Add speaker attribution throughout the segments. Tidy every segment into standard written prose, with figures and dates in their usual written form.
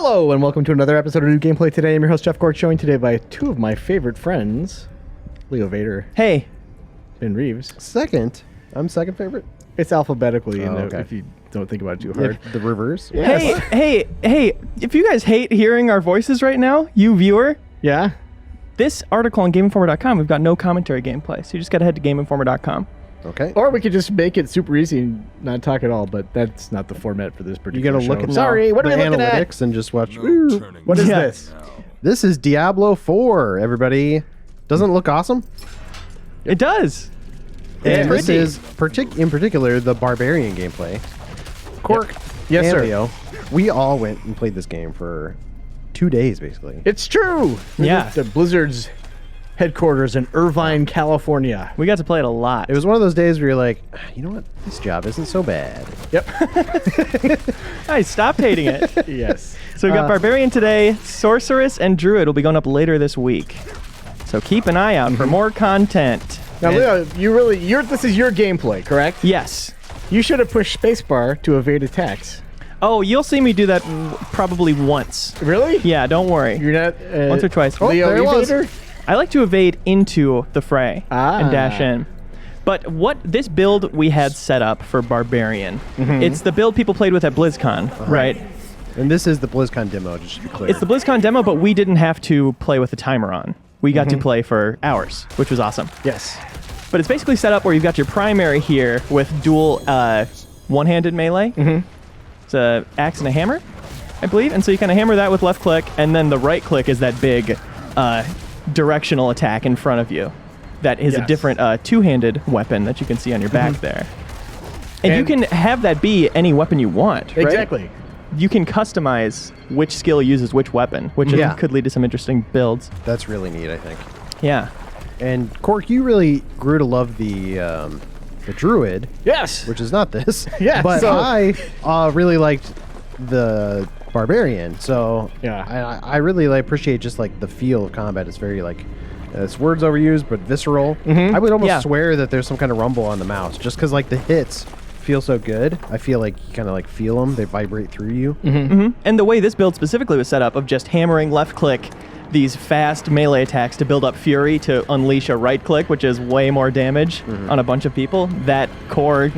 Speaker 1: Hello and welcome to another episode of New Gameplay Today. I'm your host Jeff Cork, joined today by two of my favorite friends, Leo Vader.
Speaker 2: Hey.
Speaker 1: And Reeves.
Speaker 3: Second. I'm second favorite.
Speaker 1: It's alphabetically
Speaker 3: okay.
Speaker 1: if you don't think about it too hard.
Speaker 3: The reverse.
Speaker 1: Yes.
Speaker 2: Hey, if you guys hate hearing our voices right now, you viewer,
Speaker 1: Yeah?
Speaker 2: this article on GameInformer.com, we've got no commentary gameplay, so you just gotta head to GameInformer.com.
Speaker 3: Okay.
Speaker 1: Or we could just make it super easy and not talk at all, but that's not the format for this
Speaker 3: You
Speaker 1: particular
Speaker 3: gotta look
Speaker 1: show.
Speaker 3: at
Speaker 1: Sorry, what
Speaker 3: the
Speaker 1: are we looking at?
Speaker 3: analytics and just watch.
Speaker 1: What is
Speaker 2: Yeah.
Speaker 1: this?
Speaker 3: This is Diablo 4, everybody. Doesn't it look awesome?
Speaker 2: It does.
Speaker 3: And this
Speaker 2: pretty.
Speaker 3: is, in particular, the Barbarian gameplay. Cork,
Speaker 1: Yes,
Speaker 3: and
Speaker 1: sir.
Speaker 3: Leo, we all went and played this game for 2 days, basically.
Speaker 1: It's true.
Speaker 2: Yeah.
Speaker 1: The Blizzard's headquarters in Irvine, California.
Speaker 2: We got to play it a lot.
Speaker 3: It was one of those days where you're like, you know what? This job isn't so bad.
Speaker 1: Yep.
Speaker 2: Hey, stop hating it.
Speaker 1: Yes.
Speaker 2: So we got Barbarian today, Sorceress, and Druid will be going up later this week. So keep an eye out for more content.
Speaker 1: Now, Leo, this is your gameplay, correct?
Speaker 2: Yes.
Speaker 1: You should have pushed spacebar to evade attacks.
Speaker 2: Oh, you'll see me do that probably once.
Speaker 1: Really?
Speaker 2: Yeah, don't worry.
Speaker 1: You're not
Speaker 2: Once or twice.
Speaker 1: Leo
Speaker 3: there it was.
Speaker 1: evader?
Speaker 2: I like to evade into the fray
Speaker 1: Ah.
Speaker 2: and dash in. But what this build we had set up for Barbarian, it's the build people played with at BlizzCon, right?
Speaker 3: And this is the BlizzCon demo, just to be clear.
Speaker 2: It's the BlizzCon demo, but we didn't have to play with the timer on. We got to play for hours, which was awesome.
Speaker 1: Yes.
Speaker 2: But it's basically set up where you've got your primary here with dual one-handed melee. It's a axe and a hammer, I believe. And so you kind of hammer that with left click, and then the right click is that big directional attack in front of you. That is a
Speaker 1: Yes.
Speaker 2: different two-handed weapon that you can see on your back there. And you
Speaker 1: And-
Speaker 2: can have that be any weapon you want, right?
Speaker 1: Exactly.
Speaker 2: You can customize which skill uses which weapon, which
Speaker 3: Yeah.
Speaker 2: could lead to some interesting builds.
Speaker 3: That's really neat, I think.
Speaker 2: Yeah.
Speaker 3: And Cork, you really grew to love the Druid,
Speaker 1: Yes.
Speaker 3: which is not this.
Speaker 1: Yeah,
Speaker 3: But
Speaker 1: so-
Speaker 3: I really liked the Barbarian. So
Speaker 1: Yeah.
Speaker 3: I really appreciate just like the feel of combat. It's very like it's words overused, but visceral. I would almost
Speaker 2: Yeah.
Speaker 3: swear that there's some kind of rumble on the mouse, just because like the hits feel so good. I feel like you kind of like feel them; they vibrate through you.
Speaker 2: And the way this build specifically was set up of just hammering left click these fast melee attacks to build up fury to unleash a right click, which is way more damage on a bunch of people. That core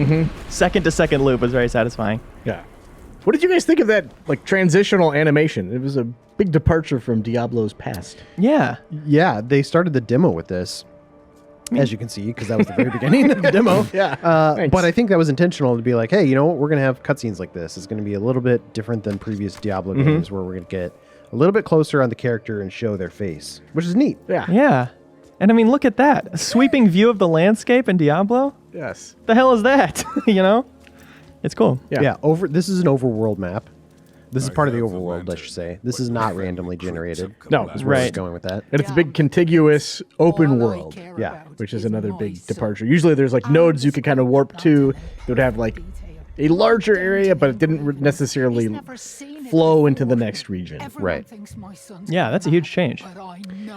Speaker 2: second to second loop was very satisfying.
Speaker 1: Yeah. What did you guys think of that like transitional animation? It was a big departure from Diablo's past.
Speaker 2: Yeah.
Speaker 3: Yeah, they started the demo with this, as you can see, because that was the very beginning of the demo.
Speaker 1: Yeah. Thanks.
Speaker 3: But I think that was intentional to be like, hey, you know what? We're going to have cutscenes like this. It's going to be a little bit different than previous Diablo games where we're going to get a little bit closer on the character and show their face, which is neat.
Speaker 1: Yeah.
Speaker 2: Yeah. And I mean, look at that. A sweeping view of the landscape in Diablo?
Speaker 1: Yes.
Speaker 2: The hell is that? You know? It's cool.
Speaker 1: Yeah.
Speaker 3: This is an overworld map. This is part of the overworld, I should say. This is not randomly generated.
Speaker 1: No,
Speaker 3: Is where I was
Speaker 2: Right.
Speaker 3: going with that.
Speaker 1: And it's a big contiguous open world.
Speaker 3: Yeah.
Speaker 1: Which is another big departure. Usually there's like nodes you could kind of warp to that would have like a larger area, but it didn't necessarily flow into the next region.
Speaker 3: Right.
Speaker 2: Yeah, that's a huge change.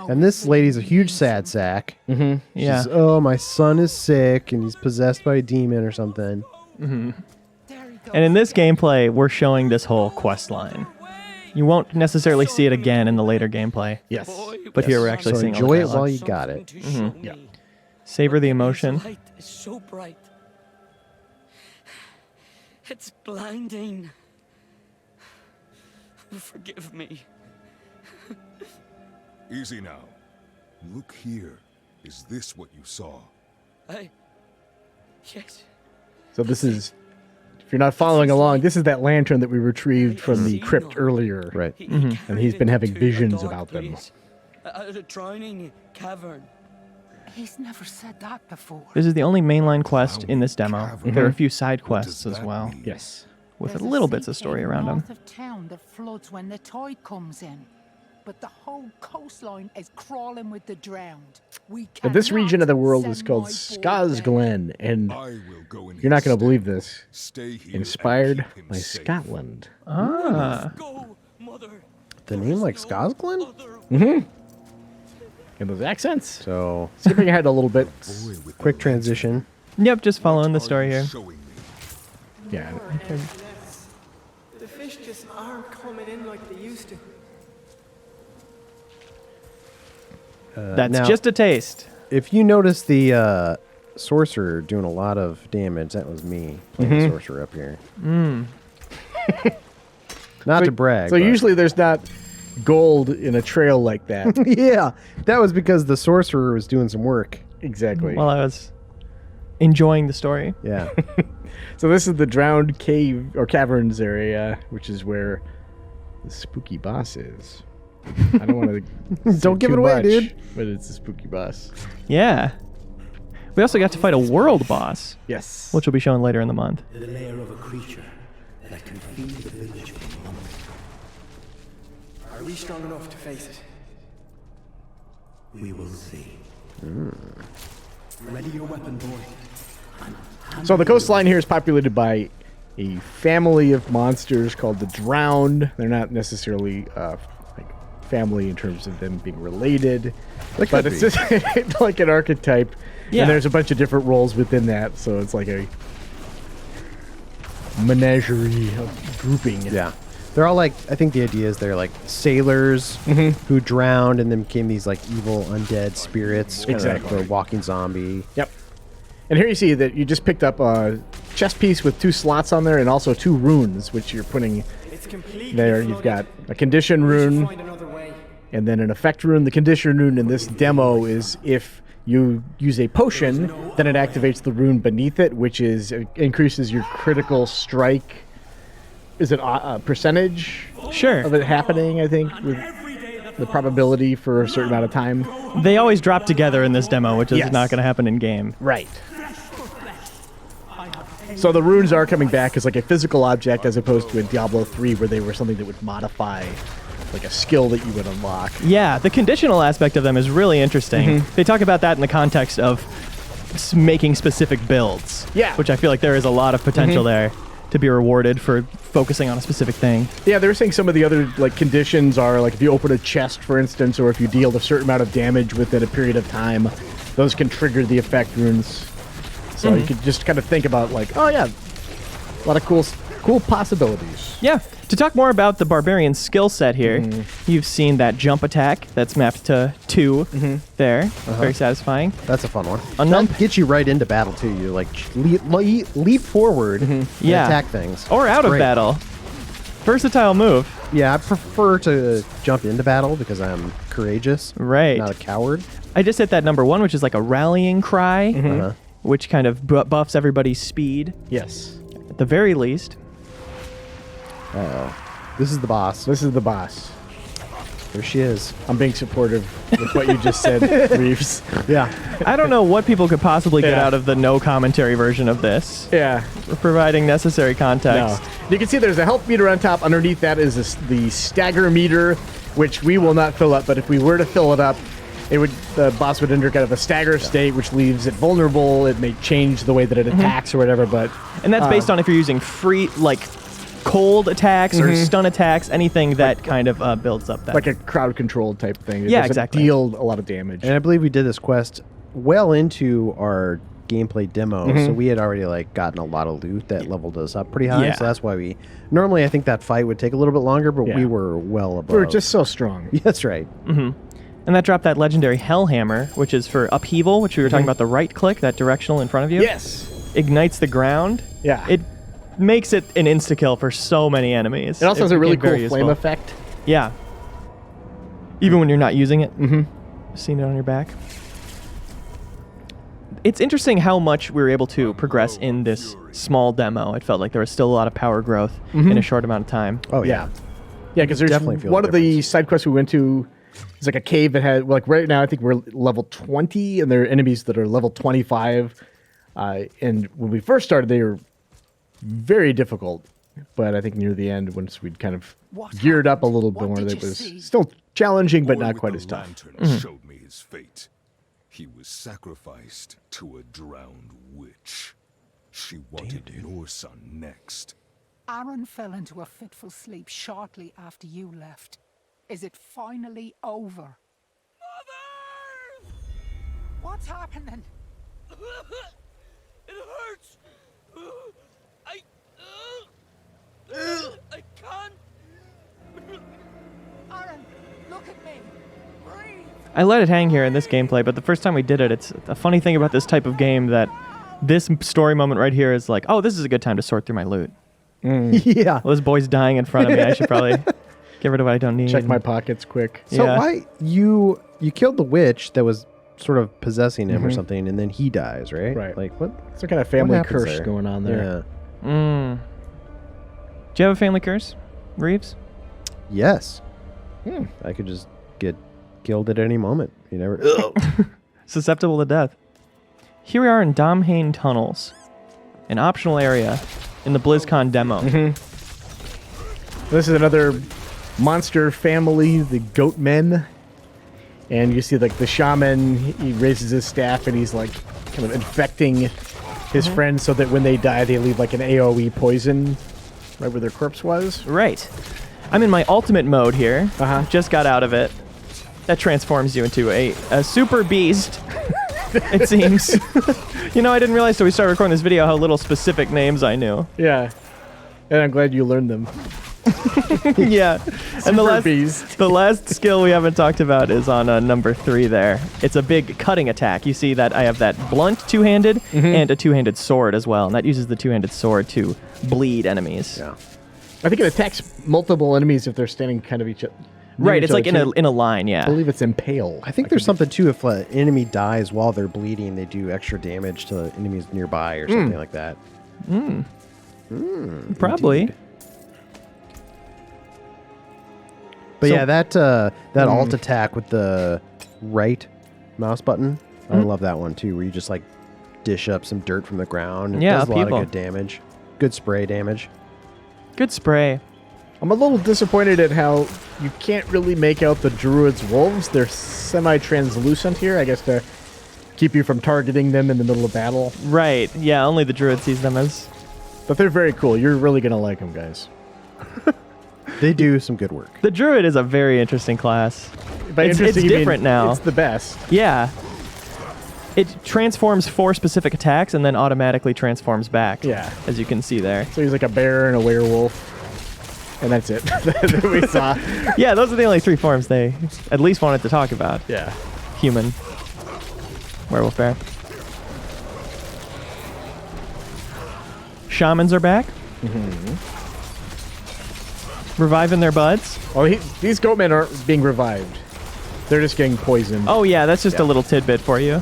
Speaker 3: And this lady's a huge sad sack.
Speaker 2: Yeah.
Speaker 3: She's, oh, my son is sick and he's possessed by a demon or something.
Speaker 2: And in this gameplay, we're showing this whole quest line. You won't necessarily see it again in the later gameplay,
Speaker 1: Yes.
Speaker 2: but here we're actually
Speaker 3: So
Speaker 2: seeing all the
Speaker 3: enjoy it
Speaker 2: dialogue.
Speaker 3: while you got it.
Speaker 1: Yeah.
Speaker 2: Savor the emotion.
Speaker 4: The light is so bright. It's blinding. Forgive me.
Speaker 5: Easy now. Look here. Is this what you saw?
Speaker 4: Yes.
Speaker 1: So this is, if you're not following along, this is that lantern that we retrieved from the crypt earlier.
Speaker 3: Right.
Speaker 1: And he's been having visions about them.
Speaker 4: A drowning cavern.
Speaker 6: He's never said that before.
Speaker 2: This is the only mainline quest in this demo.
Speaker 5: Cavern.
Speaker 2: There are a few side
Speaker 5: What
Speaker 2: quests
Speaker 5: does
Speaker 2: as
Speaker 5: that
Speaker 2: well,
Speaker 5: mean?
Speaker 1: Yes.
Speaker 2: with
Speaker 6: There's
Speaker 2: a little bits
Speaker 6: sea
Speaker 2: of story
Speaker 6: king
Speaker 2: around them.
Speaker 6: north of town that floods when the tide comes in. But the whole coastline is crawling with the drowned. We
Speaker 1: But this
Speaker 6: cannot
Speaker 1: region of the world is
Speaker 6: send
Speaker 1: called
Speaker 6: my boy
Speaker 1: Skazglen, and
Speaker 5: I will go in
Speaker 1: you're not going to
Speaker 5: instead.
Speaker 1: believe this.
Speaker 5: Stay here
Speaker 1: Inspired
Speaker 5: and keep him
Speaker 1: by
Speaker 5: safe.
Speaker 1: Scotland.
Speaker 2: Ah.
Speaker 4: Go, mother.
Speaker 3: The name like Skazglen?
Speaker 4: Other
Speaker 1: And those accents.
Speaker 3: So,
Speaker 1: Skipping ahead a little bit.
Speaker 5: Boy with
Speaker 3: quick
Speaker 5: the
Speaker 3: transition.
Speaker 2: Yep, just following the
Speaker 5: lantern
Speaker 2: story here.
Speaker 5: showing me.
Speaker 1: Yeah.
Speaker 7: fish just aren't coming in like they used to.
Speaker 2: That's
Speaker 3: now,
Speaker 2: just a taste.
Speaker 3: If you notice the sorcerer doing a lot of damage, that was me playing the sorcerer up here. Not to brag.
Speaker 1: So
Speaker 3: but-
Speaker 1: usually there's not gold in a trail like that.
Speaker 3: yeah, that was because the sorcerer was doing some work.
Speaker 1: Exactly.
Speaker 2: While I was enjoying the story.
Speaker 3: Yeah.
Speaker 1: So this is the drowned cave or caverns area, which is where the spooky boss is. I don't want to
Speaker 3: Don't give it away, dude.
Speaker 1: But it's a spooky boss.
Speaker 2: Yeah. We also got to fight a world boss,
Speaker 1: Yes.
Speaker 2: which will be shown later in the month.
Speaker 8: The lair of a creature that can feed the village for months.
Speaker 7: Are we strong enough to face it?
Speaker 8: We will see. Ready your weapon, boy.
Speaker 1: So the coastline here is populated by a family of monsters called the Drowned. They're not necessarily like family in terms of them being related,
Speaker 3: They
Speaker 1: but
Speaker 3: could
Speaker 1: it's
Speaker 3: be.
Speaker 1: just like an archetype.
Speaker 2: Yeah.
Speaker 1: And there's a bunch of different roles within that, so it's like a menagerie of grouping.
Speaker 3: Yeah. They're all like, I think the idea is they're like sailors who drowned and then became these like evil undead spirits. Kinda
Speaker 1: Exactly.
Speaker 3: like the walking zombie.
Speaker 1: Yep. And here you see that you just picked up a chest piece with 2 slots on there and also 2 runes, which you're putting
Speaker 7: It's completely
Speaker 1: there. You've got a condition
Speaker 7: We should
Speaker 1: rune
Speaker 7: find another way.
Speaker 1: and then an effect rune. The condition rune in this demo is if you use a potion, then it activates the rune beneath it, which is increases your critical strike. Is it a percentage
Speaker 2: Sure.
Speaker 1: of it happening, I think, with the probability for a certain amount of time?
Speaker 2: They always drop together in this demo, which is
Speaker 1: Yes.
Speaker 2: not going to happen in game.
Speaker 1: Right. So the runes are coming back as like a physical object as opposed to in Diablo 3 where they were something that would modify like a skill that you would unlock.
Speaker 2: Yeah, the conditional aspect of them is really interesting. They talk about that in the context of making specific builds.
Speaker 1: Yeah.
Speaker 2: Which I feel like there is a lot of potential there to be rewarded for focusing on a specific thing.
Speaker 1: Yeah, they were saying some of the other like conditions are like if you open a chest, for instance, or if you deal a certain amount of damage within a period of time, those can trigger the effect runes. So you could just kind of think about like, oh yeah, a lot of cool possibilities.
Speaker 2: Yeah. To talk more about the Barbarian skill set here, you've seen that jump attack that's mapped to 2 there. Very satisfying.
Speaker 3: That's a fun one.
Speaker 2: Unknown-
Speaker 3: That gets you right into battle too. You like leap forward and
Speaker 2: Yeah.
Speaker 3: attack things.
Speaker 2: Or
Speaker 3: It's
Speaker 2: out of
Speaker 3: great.
Speaker 2: battle. Versatile move.
Speaker 3: Yeah, I prefer to jump into battle because I'm courageous,
Speaker 2: Right.
Speaker 3: not a coward.
Speaker 2: I just hit that number 1, which is like a rallying cry, which kind of buffs everybody's speed,
Speaker 1: Yes.
Speaker 2: at the very least.
Speaker 3: This is the boss.
Speaker 1: This is the boss.
Speaker 3: There she is.
Speaker 1: I'm being supportive with what you just said, Reeves.
Speaker 3: Yeah.
Speaker 2: I don't know what people could possibly get
Speaker 1: Yeah.
Speaker 2: out of the no commentary version of this,
Speaker 1: Yeah.
Speaker 2: providing necessary
Speaker 1: No.
Speaker 2: context.
Speaker 1: You can see there's a health meter on top. Underneath that is the stagger meter, which we will not fill up. But if we were to fill it up, the boss would enter kind of a stagger state, which leaves it vulnerable. It may change the way that it attacks or whatever. But
Speaker 2: And that's based on if you're using free, like, cold attacks or stun attacks, anything that kind of builds up that.
Speaker 1: like a crowd control type thing. It
Speaker 2: Yeah,
Speaker 1: doesn't
Speaker 2: exactly.
Speaker 1: deal a lot of damage.
Speaker 3: And I believe we did this quest well into our gameplay demo, so we had already like gotten a lot of loot that leveled us up pretty high.
Speaker 2: Yeah.
Speaker 3: So that's why we normally I think that fight would take a little bit longer, but
Speaker 1: Yeah.
Speaker 3: we were well above.
Speaker 1: We're just so strong.
Speaker 3: That's right.
Speaker 2: And that dropped that legendary Hellhammer, which is for upheaval, which we were talking about the right click, that directional in front of you.
Speaker 1: Yes.
Speaker 2: Ignites the ground.
Speaker 1: Yeah.
Speaker 2: It makes it an insta-kill for so many enemies.
Speaker 1: It also has a really
Speaker 2: became
Speaker 1: cool
Speaker 2: very
Speaker 1: flame
Speaker 2: useful.
Speaker 1: effect.
Speaker 2: Yeah. Even when you're not using it. Seeing it on your back. It's interesting how much we were able to progress in this small demo. It felt like there was still a lot of power growth in a short amount of time.
Speaker 3: Oh
Speaker 1: Yeah. Yeah, because there's
Speaker 3: Definitely feel
Speaker 1: one
Speaker 3: the
Speaker 1: of the
Speaker 3: difference.
Speaker 1: side quests we went to. It's like a cave that had like right now I think we're level 20 and there are enemies that are level 25. And when we first started, they were very difficult. But I think near the end, once we'd kind of
Speaker 6: What
Speaker 1: geared up a little bit
Speaker 6: happened?
Speaker 1: more,
Speaker 6: What
Speaker 1: it
Speaker 6: did you
Speaker 1: was
Speaker 6: see?
Speaker 1: still challenging, but
Speaker 5: Boy
Speaker 1: not
Speaker 5: with
Speaker 1: quite
Speaker 5: the
Speaker 1: as tough.
Speaker 5: lantern showed me his fate. He was sacrificed to a drowned witch. She wanted your son next.
Speaker 6: Aaron fell into a fitful sleep shortly after you left. Is it finally over?
Speaker 4: Mother!
Speaker 6: What's happening?
Speaker 4: It hurts. I can't
Speaker 2: I let it hang here in this gameplay, but the first time we did it, it's a funny thing about this type of game that this story moment right here is like, oh, this is a good time to sort through my loot.
Speaker 3: Yeah.
Speaker 2: Well, this boy's dying in front of me. I should probably get rid of what I don't need.
Speaker 1: Check my pockets quick.
Speaker 3: So
Speaker 2: Yeah.
Speaker 3: why you killed the witch that was sort of possessing him or something, and then he dies, right?
Speaker 1: Right.
Speaker 3: Like what?
Speaker 1: Some kind of family
Speaker 3: happens
Speaker 1: curse
Speaker 3: there?
Speaker 1: going on there.
Speaker 3: Yeah.
Speaker 2: Do you have a family curse, Reeves?
Speaker 3: Yes. I could just get killed at any moment. You never.
Speaker 2: Susceptible to death. Here we are in Domhain Tunnels, an optional area in the BlizzCon demo.
Speaker 1: This is another monster family, the goat men. And you see like the shaman, he raises his staff and he's like kind of infecting his friends so that when they die, they leave like an AoE poison right where their corpse was.
Speaker 2: Right. I'm in my ultimate mode here. Just got out of it. That transforms you into a super beast, it seems. You know, I didn't realize till we started recording this video how little specific names I knew.
Speaker 1: Yeah. And I'm glad you learned them.
Speaker 2: Yeah. And
Speaker 1: beast.
Speaker 2: the last skill we haven't talked about is on number 3 there. It's a big cutting attack. You see that I have that blunt two-handed and a two-handed sword as well. And that uses the two-handed sword to bleed enemies.
Speaker 3: Yeah.
Speaker 1: I think it attacks multiple enemies if they're standing kind of each other.
Speaker 2: Right, it's like in a line, yeah.
Speaker 1: I believe it's impale.
Speaker 3: I think there's something too. If an enemy dies while they're bleeding, they do extra damage to enemies nearby or something like that.
Speaker 2: Probably.
Speaker 3: Indeed. But yeah, that alt attack with the right mouse button, I love that one too, where you just like dish up some dirt from the ground. It does a lot of good damage. Good spray damage.
Speaker 2: Good spray.
Speaker 1: I'm a little disappointed at how you can't really make out the druid's wolves. They're semi-translucent here, I guess, to keep you from targeting them in the middle of battle.
Speaker 2: Right, yeah, only the druid sees them as...
Speaker 1: But they're very cool. You're really going to like them, guys.
Speaker 3: They do some good work.
Speaker 2: The druid is a very interesting class.
Speaker 1: By
Speaker 2: It's
Speaker 1: interesting, you mean
Speaker 2: different now.
Speaker 1: It's the best.
Speaker 2: Yeah. It transforms 4 specific attacks and then automatically transforms back.
Speaker 1: Yeah.
Speaker 2: As you can see there.
Speaker 1: So he's like a bear and a werewolf. And that's it that we saw.
Speaker 2: Yeah, those are the only 3 forms they at least wanted to talk about.
Speaker 1: Yeah.
Speaker 2: Human. Werewolf bear. Shamans are back. Reviving their buds.
Speaker 1: Oh, these goatmen aren't being revived. They're just getting poisoned.
Speaker 2: Oh yeah, that's just a little tidbit for you.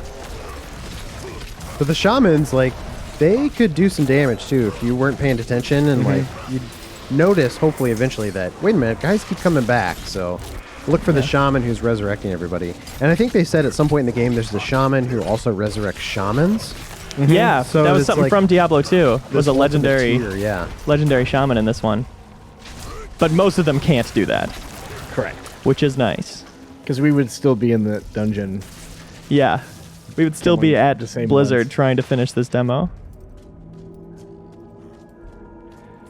Speaker 3: But the shamans, like, they could do some damage too if you weren't paying attention, and like you'd notice hopefully eventually that, wait a minute, guys keep coming back, so look for the shaman who's resurrecting everybody. And I think they said at some point in the game there's the shaman who also resurrects shamans.
Speaker 2: Yeah,
Speaker 3: So
Speaker 2: that was
Speaker 3: it's
Speaker 2: something
Speaker 3: like
Speaker 2: from Diablo 2. Was
Speaker 3: This
Speaker 2: a
Speaker 3: ultimate
Speaker 2: legendary
Speaker 3: tier,
Speaker 2: legendary shaman in this one. But most of them can't do that,
Speaker 1: Correct.
Speaker 2: which is nice.
Speaker 1: Because we would still be in the dungeon.
Speaker 2: Yeah. We would still be
Speaker 1: Killing
Speaker 2: at
Speaker 1: the same
Speaker 2: Blizzard
Speaker 1: ones.
Speaker 2: trying to finish this demo.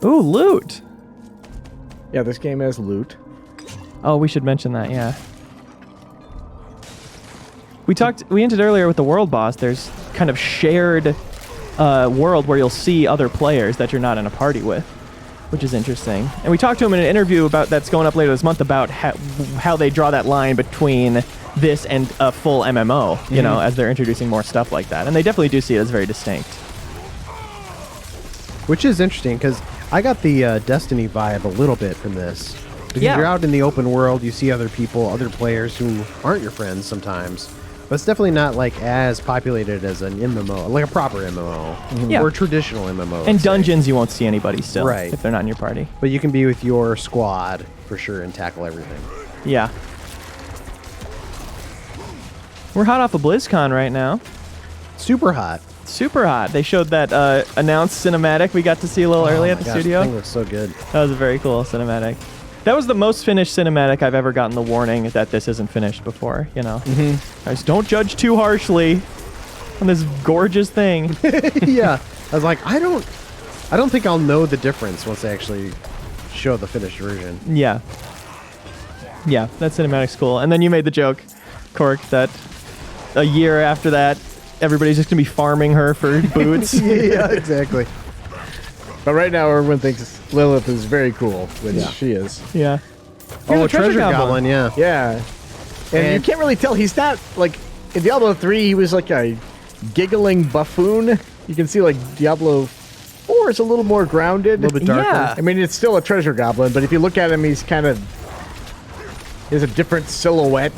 Speaker 2: Ooh, loot.
Speaker 1: Yeah, this game has loot.
Speaker 2: Oh, we should mention that, yeah. We hinted earlier with the world boss, there's kind of shared world where you'll see other players that you're not in a party with, which is interesting. And we talked to him in an interview that's going up later this month about how they draw that line between this and a full MMO, you know, as they're introducing more stuff like that. And they definitely do see it as very distinct.
Speaker 3: Which is interesting because I got the Destiny vibe a little bit from this. Because you're out in the open world, you see other people, other players who aren't your friends sometimes. But it's definitely not like as populated as an MMO, like a proper MMO,
Speaker 2: Yeah.
Speaker 3: or traditional MMO.
Speaker 2: And
Speaker 3: let's say.
Speaker 2: dungeons, you won't see anybody still,
Speaker 3: Right.
Speaker 2: if they're not in your party.
Speaker 3: But you can be with your squad for sure and tackle everything.
Speaker 2: Yeah. We're hot off of BlizzCon right now.
Speaker 3: Super hot.
Speaker 2: Super hot. They showed that announced cinematic we got to see a little early at the studio.
Speaker 3: That thing looks so good.
Speaker 2: That was a very cool cinematic. That was the most finished cinematic I've ever gotten the warning that this isn't finished before, you know. Guys, don't judge too harshly on this gorgeous thing.
Speaker 3: Yeah. I was like, I don't think I'll know the difference once they actually show the finished version.
Speaker 2: Yeah. Yeah, that cinematic's cool. And then you made the joke, Cork, that a year after that, everybody's just going to be farming her for boots.
Speaker 3: Yeah, exactly.
Speaker 1: But right now, everyone thinks Lilith is very cool, which she is.
Speaker 2: Yeah.
Speaker 3: Oh,
Speaker 2: Here's a
Speaker 3: treasure goblin, yeah.
Speaker 1: Yeah. And you can't really tell. He's not like in Diablo 3. He was like a giggling buffoon. You can see like Diablo 4 is a little more grounded,
Speaker 3: A little bit darker.
Speaker 2: Yeah.
Speaker 1: I mean, it's still a treasure goblin, but if you look at him, he's kind of he has a different silhouette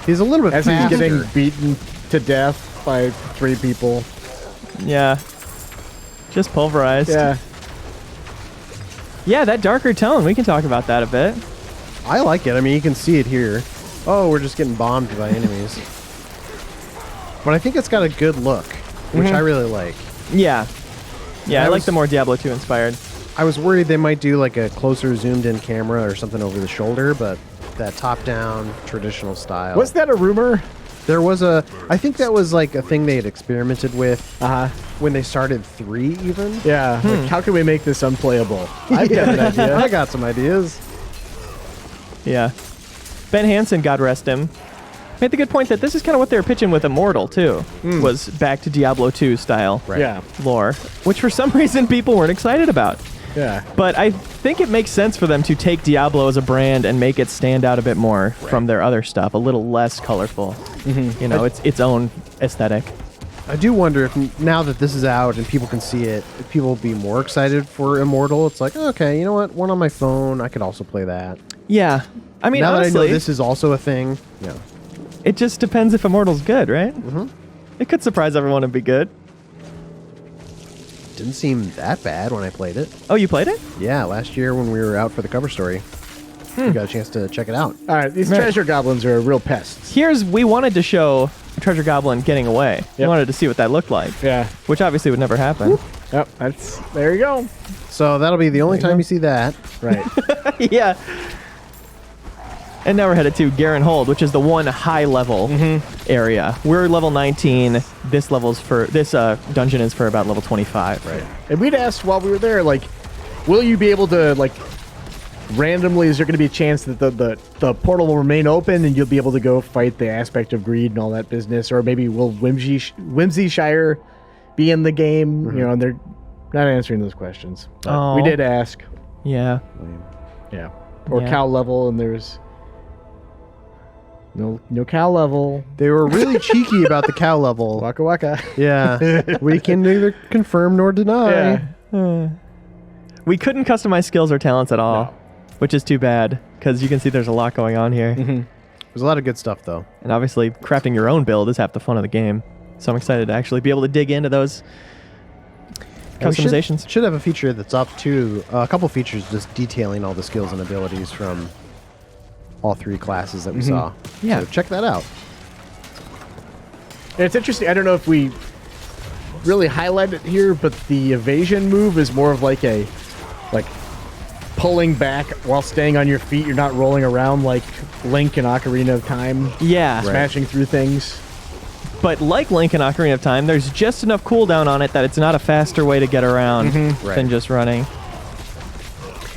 Speaker 3: He's a little bit
Speaker 1: as he's
Speaker 3: faster.
Speaker 1: getting beaten to death by 3 people.
Speaker 2: Yeah. Just pulverized.
Speaker 1: Yeah.
Speaker 2: Yeah, that darker tone. We can talk about that a bit.
Speaker 3: I like it. I mean, you can see it here. Oh, we're just getting bombed by enemies. But I think it's got a good look, which I really like.
Speaker 2: Yeah. Yeah, I like
Speaker 3: was-
Speaker 2: the more Diablo 2 inspired.
Speaker 3: I was worried they might do like a closer zoomed in camera or something over the shoulder, but that top down traditional style.
Speaker 1: Was that a rumor?
Speaker 3: There was I think that was like a thing they had experimented with when they started 3 even.
Speaker 1: Yeah. Like, how can we make this unplayable? I've got an idea.
Speaker 3: I got some ideas.
Speaker 2: Yeah. Ben Hansen, God rest him, made the good point that this is kind of what they were pitching with Immortal, too. Was back to Diablo 2 style
Speaker 3: Right.
Speaker 1: Yeah.
Speaker 2: lore, which for some reason people weren't excited about.
Speaker 1: Yeah.
Speaker 2: But I think it makes sense for them to take Diablo as a brand and make it stand out a bit more from their other stuff, a little less colorful. You know, it's its own aesthetic.
Speaker 3: I do wonder if now that this is out and people can see it, if people will be more excited for Immortal. It's like, okay, you know what? One on my phone, I could also play that.
Speaker 2: Yeah. I mean,
Speaker 3: Now that I
Speaker 2: honestly,
Speaker 3: know this is also a thing, yeah.
Speaker 2: it just depends if Immortal's good, right? It could surprise everyone and be good.
Speaker 3: Didn't seem that bad when I played it.
Speaker 2: Oh, you played it?
Speaker 3: Yeah, last year when we were out for the cover story, we got a chance to check it out.
Speaker 1: All right. These
Speaker 2: Right.
Speaker 1: treasure goblins are real pests.
Speaker 2: We wanted to show a treasure goblin getting away. We
Speaker 1: Yep.
Speaker 2: wanted to see what that looked like,
Speaker 1: Yeah.
Speaker 2: which obviously would never happen.
Speaker 1: Yep. There you go.
Speaker 3: So that'll be the only time you see that.
Speaker 1: Right.
Speaker 2: Yeah. And now we're headed to Garen Hold, which is the one high level area. We're level 19. This dungeon is for about level 25.
Speaker 1: Right. And we'd asked while we were there, like, will you be able to, like, randomly, is there going to be a chance that the portal will remain open and you'll be able to go fight the aspect of greed and all that business? Or maybe will Whimsyshire be in the game? You know, and they're not answering those questions. But
Speaker 2: Oh.
Speaker 1: we did ask.
Speaker 2: Yeah.
Speaker 1: Yeah. Or
Speaker 2: Yeah.
Speaker 1: cow level, and there's no cow level.
Speaker 3: They were really cheeky about the cow level.
Speaker 1: Waka waka.
Speaker 3: Yeah, we can neither confirm nor deny.
Speaker 1: Yeah.
Speaker 2: We couldn't customize skills or talents at all, which is too bad because you can see there's a lot going on here.
Speaker 3: There's a lot of good stuff though.
Speaker 2: And obviously, crafting your own build is half the fun of the game. So I'm excited to actually be able to dig into those
Speaker 3: And we
Speaker 2: customizations.
Speaker 3: should have a feature that's up to a couple features just detailing all the skills and abilities from all 3 classes that we saw.
Speaker 2: Yeah.
Speaker 3: So check that out.
Speaker 1: And it's interesting. I don't know if we really highlight it here, but the evasion move is more of like a pulling back while staying on your feet. You're not rolling around like Link in Ocarina of Time,
Speaker 2: Yeah.
Speaker 1: smashing through things.
Speaker 2: But like Link and Ocarina of Time, there's just enough cooldown on it that it's not a faster way to get around
Speaker 3: Right.
Speaker 2: than just running.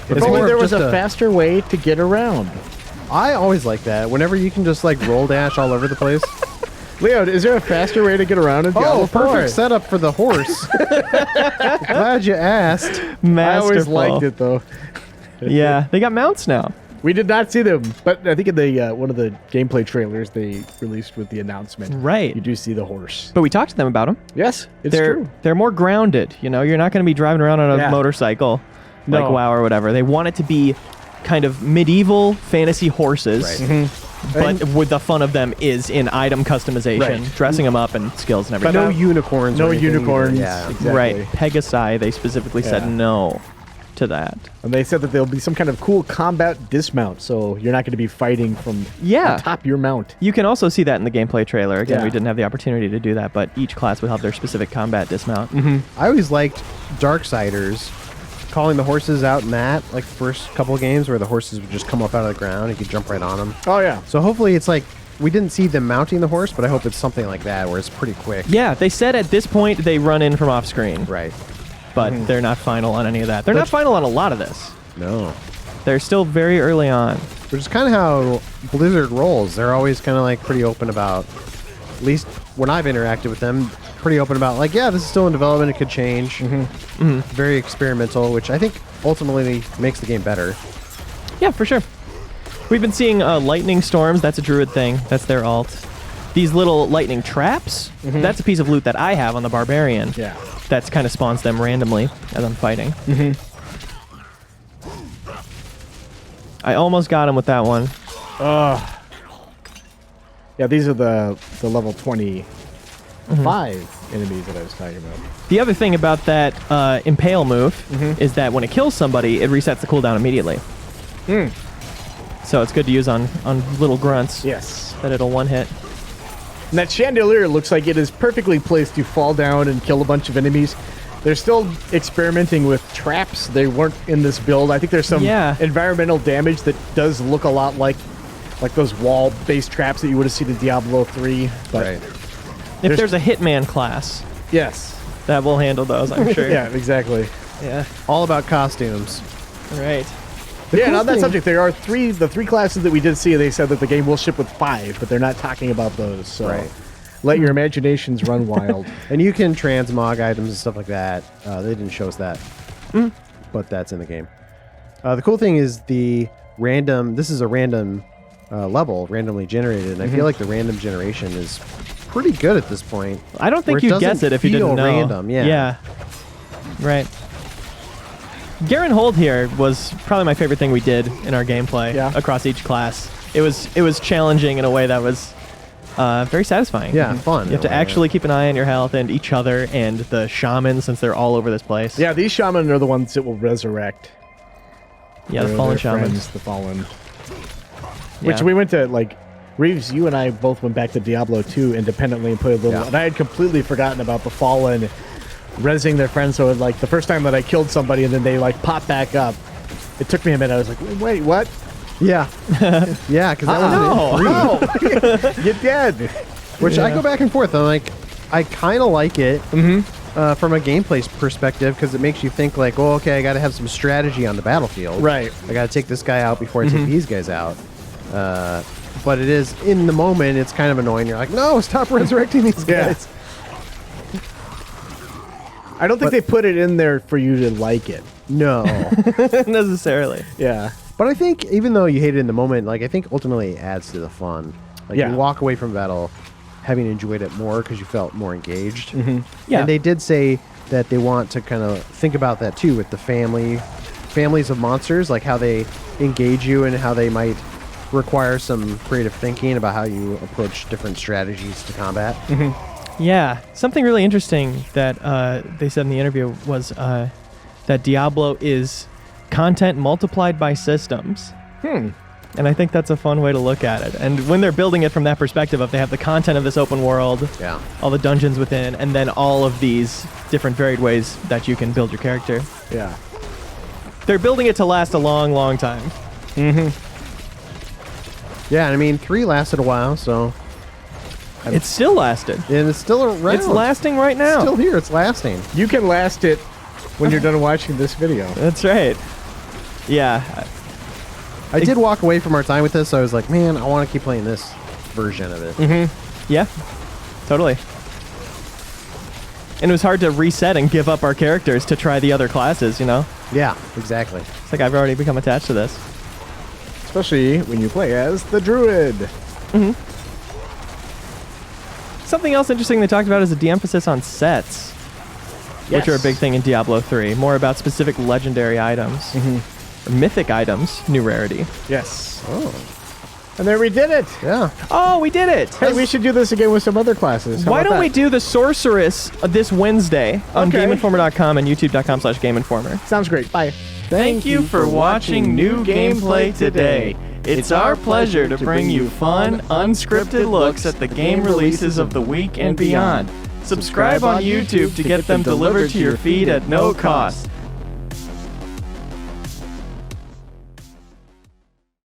Speaker 1: If
Speaker 3: It's
Speaker 1: only
Speaker 3: more
Speaker 1: there
Speaker 3: of
Speaker 1: was
Speaker 3: just
Speaker 1: a faster way to get around.
Speaker 3: I always like that. Whenever you can just like roll dash all over the place.
Speaker 1: Leo, is there a faster way to get around in Diablo
Speaker 3: Oh,
Speaker 1: 4?
Speaker 3: perfect setup for the horse. Glad you asked.
Speaker 1: I always
Speaker 2: Masterful.
Speaker 1: liked it though.
Speaker 2: Yeah, they got mounts now.
Speaker 1: We did not see them, but I think in the one of the gameplay trailers they released with the announcement,
Speaker 2: Right.
Speaker 1: you do see the horse.
Speaker 2: But we talked to them about them.
Speaker 1: Yes, it's
Speaker 2: they're
Speaker 1: true.
Speaker 2: they're more grounded. You know, you're not going to be driving around on a
Speaker 1: Yeah.
Speaker 2: motorcycle like
Speaker 1: No.
Speaker 2: WoW or whatever. They want it to be kind of medieval fantasy horses,
Speaker 3: Right.
Speaker 2: but with the fun of them is in item customization,
Speaker 1: Right.
Speaker 2: dressing them up and skills and
Speaker 3: But
Speaker 2: everything.
Speaker 3: no unicorns.
Speaker 1: No
Speaker 3: or anything either.
Speaker 1: unicorns.
Speaker 3: Yeah.
Speaker 1: Exactly.
Speaker 2: Right, Pegasi. They specifically said
Speaker 1: Yeah.
Speaker 2: no to that.
Speaker 1: And they said that there'll be some kind of cool combat dismount, so you're not going to be fighting from
Speaker 2: Yeah.
Speaker 1: on top your mount.
Speaker 2: You can also see that in the gameplay trailer. Again,
Speaker 1: Yeah.
Speaker 2: we didn't have the opportunity to do that, but each class would have their specific combat dismount.
Speaker 3: I always liked Darksiders calling the horses out in that, like the first couple of games where the horses would just come up out of the ground. You could jump right on them.
Speaker 1: Oh yeah.
Speaker 3: So hopefully it's like, we didn't see them mounting the horse, but I hope it's something like that where it's pretty quick.
Speaker 2: Yeah, they said at this point they run in from off screen,
Speaker 3: Right.
Speaker 2: but they're not final on any of that. They're not final on a lot of this.
Speaker 3: No.
Speaker 2: They're still very early on.
Speaker 3: Which is kind of how Blizzard rolls. They're always kind of like pretty open about, at least when I've interacted with them, pretty open about like, yeah, this is still in development. It could change. Very experimental, which I think ultimately makes the game better.
Speaker 2: Yeah, for sure. We've been seeing lightning storms. That's a druid thing. That's their alt. These little lightning traps, that's a piece of loot that I have on the Barbarian.
Speaker 1: Yeah.
Speaker 2: That's kind of spawns them randomly as I'm fighting. I almost got him with that one.
Speaker 1: Yeah, these are the level 25 enemies that I was talking about.
Speaker 2: The other thing about that Impale move is that when it kills somebody, it resets the cooldown immediately. So it's good to use on little grunts.
Speaker 1: Yes.
Speaker 2: That it'll one-hit.
Speaker 1: And that chandelier looks like it is perfectly placed to fall down and kill a bunch of enemies. They're still experimenting with traps. They weren't in this build. I think there's some environmental damage that does look a lot like those wall-based traps that you would have seen in Diablo 3. But
Speaker 2: if there's a Hitman class,
Speaker 1: yes,
Speaker 2: that will handle those, I'm sure.
Speaker 1: Yeah, exactly.
Speaker 2: Yeah.
Speaker 3: All about costumes.
Speaker 2: Right.
Speaker 1: Yeah, and on that subject, there are the three classes that we did see. They said that the game will ship with 5, but they're not talking about those. So let your imaginations run wild.
Speaker 3: And you can transmog items and stuff like that. They didn't show us that, but that's in the game. The cool thing is this is a random level, randomly generated, and I feel like the random generation is pretty good at this point.
Speaker 2: I don't think you'd guess it if you didn't know.
Speaker 3: Random, yeah.
Speaker 2: Right. Garen Hold here was probably my favorite thing we did in our gameplay across each class. It was challenging in a way that was very satisfying.
Speaker 3: Yeah, fun.
Speaker 2: You have to actually keep an eye on your health and each other and the shamans, since they're all over this place.
Speaker 1: Yeah, these shaman are the ones that will resurrect.
Speaker 2: Yeah, the fallen shamans.
Speaker 1: The fallen. Which we went to, like, Reeves, you and I both went back to Diablo 2 independently and played a little, and I had completely forgotten about the fallen rezzing their friends. So, like, the first time that I killed somebody and then they, like, popped back up, it took me a minute. I was like, wait, what?
Speaker 3: Yeah. Yeah, because that was
Speaker 1: You're dead.
Speaker 3: Which I go back and forth. I'm like, I kind of like it from a gameplay perspective, because it makes you think, like, oh, okay, I got to have some strategy on the battlefield.
Speaker 1: Right.
Speaker 3: I got to take this guy out before I take these guys out. But it is, in the moment, it's kind of annoying. You're like, no, stop resurrecting these guys.
Speaker 1: I don't think they put it in there for you to like it.
Speaker 3: No.
Speaker 2: Necessarily.
Speaker 1: Yeah.
Speaker 3: But I think, even though you hate it in the moment, like, I think ultimately it adds to the fun. Like, you walk away from battle having enjoyed it more because you felt more engaged.
Speaker 2: Yeah.
Speaker 3: And they did say that they want to kind of think about that too with the families of monsters, like how they engage you and how they might require some creative thinking about how you approach different strategies to combat.
Speaker 2: Yeah. Something really interesting that they said in the interview was that Diablo is content multiplied by systems. And I think that's a fun way to look at it. And when they're building it from that perspective of they have the content of this open world, all the dungeons within, and then all of these different varied ways that you can build your character.
Speaker 1: Yeah.
Speaker 2: They're building it to last a long, long time.
Speaker 3: Yeah, and I mean, 3 lasted a while, so...
Speaker 2: It still lasted.
Speaker 3: And it's still around.
Speaker 2: It's lasting right now.
Speaker 3: It's still here. It's lasting.
Speaker 1: You can last it when you're done watching this video.
Speaker 2: That's right. Yeah.
Speaker 3: I did walk away from our time with this, so I was like, man, I want to keep playing this version of it.
Speaker 2: Yeah, totally. And it was hard to reset and give up our characters to try the other classes, you know?
Speaker 3: Yeah, exactly.
Speaker 2: It's like I've already become attached to this.
Speaker 1: Especially when you play as the druid.
Speaker 2: Something else interesting they talked about is the de-emphasis on sets, which are a big thing in Diablo 3. More about specific legendary items. Or mythic items, new rarity.
Speaker 1: Yes. Oh. And there we did it.
Speaker 3: Yeah.
Speaker 2: Oh, we did it.
Speaker 1: Hey, we should do this again with some other classes.
Speaker 2: Why don't we do the Sorceress this Wednesday on GameInformer.com and YouTube.com/GameInformer.
Speaker 1: Sounds great. Bye.
Speaker 2: Thank you for watching New Gameplay today. It's our pleasure to bring you fun, unscripted looks at the game releases of the week and beyond. Subscribe on YouTube to get them delivered to your feed at no cost.